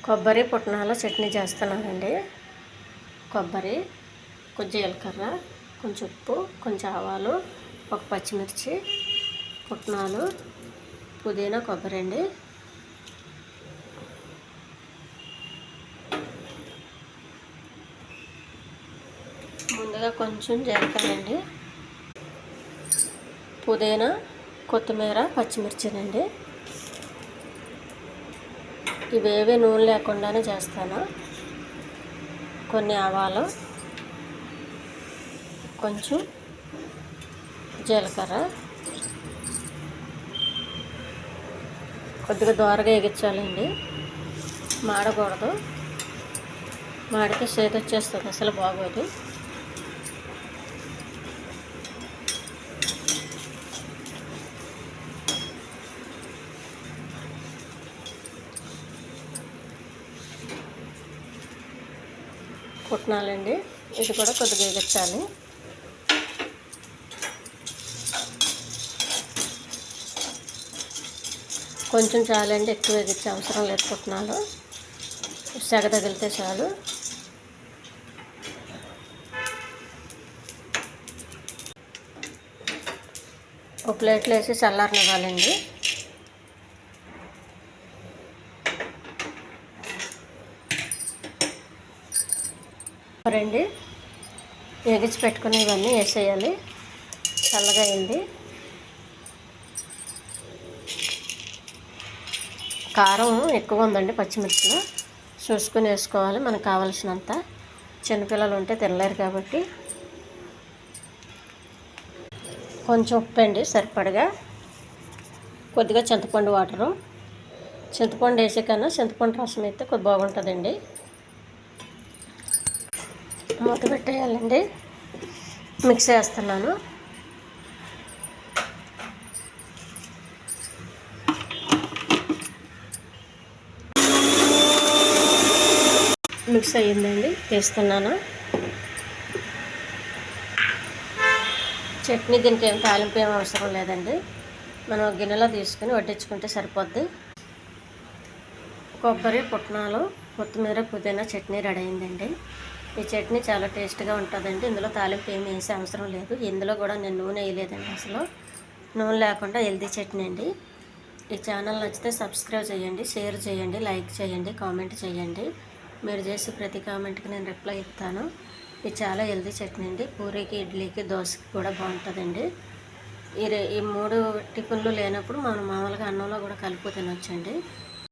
కొబ్బరి పుట్నాలు చట్నీ చేస్తున్నానండి. కొబ్బరి, కొంచెం జీలకర్ర, కొంచెం ఉప్పు, కొంచెం ఆవాలు, ఒక పచ్చిమిర్చి, పుట్నాలు, పుదీనా, కొబ్బరి అండి. ముందుగా కొంచెం జీలకర్ర అండి, పుదీనా, కొత్తిమీర, పచ్చిమిర్చినండి. ఇవేవి నూనె లేకుండానే చేస్తాను. కొన్ని ఆవాలు, కొంచెం జీలకర్ర, కొద్దిగా దోరగా ఎగించాలండి, మాడకూడదు. మాడితే చేదు వచ్చేస్తుంది, అసలు బాగోదు. పుట్నాలండి, ఇది కూడా కొద్దిగా ఎగించాలి. కొంచెం చాలండి, ఎక్కువ ఎగించే అవసరం లేదు. పుట్నాలు సెగ తగిలితే చాలు. ఒక ప్లేట్లో వేసి చల్లారనివ్వాలండి. రండి, ఎగిచి పెట్టుకుని ఇవన్నీ వేసేయాలి. చల్లగా అయింది. కారం ఎక్కువ ఉందండి, పచ్చిమిర్చిలో చూసుకుని వేసుకోవాలి మనకు కావలసినంత. చిన్నపిల్లలు ఉంటే తినలేరు కాబట్టి. కొంచెం ఉప్పు అండి సరిపడగా. కొద్దిగా చింతపండు వాటరు. చింతపండు వేసే కన్నా చింతపండు రసం అయితే కొద్ది బాగుంటుందండి. మూత పెట్టేయాలండి. మిక్స్ చేస్తున్నాను. మిక్స్ అయ్యిందండి, తీస్తున్నాను. చట్నీ దీనికి ఏం తాలింపు ఏం అవసరం లేదండి. మనం గిన్నెలో తీసుకుని వడ్డించుకుంటే సరిపోద్ది. కొబ్బరి, పుట్నాలు, కొత్తిమీర, పుదీనా చట్నీ రెడీ అయిందండి. ఈ చట్నీ చాలా టేస్ట్గా ఉంటుందండి. ఇందులో తాలింపు ఏమి వేసే అవసరం లేదు. ఇందులో కూడా నేను నూనె వేయలేదండి. అసలు నూనె లేకుండా హెల్తీ చట్నీ అండి. ఈ ఛానల్ నచ్చితే సబ్స్క్రైబ్ చేయండి, షేర్ చేయండి, లైక్ చేయండి, కామెంట్ చేయండి. మీరు చేసే ప్రతి కామెంట్కి నేను రిప్లై ఇస్తాను. ఇది చాలా హెల్తీ చట్నీ అండి. పూరీకి, ఇడ్లీకి, దోశకి కూడా బాగుంటుందండి. ఈ 3 టిఫిన్లు లేనప్పుడు మనం మామూలుగా అన్నంలో కూడా కలుపు తినొచ్చండి.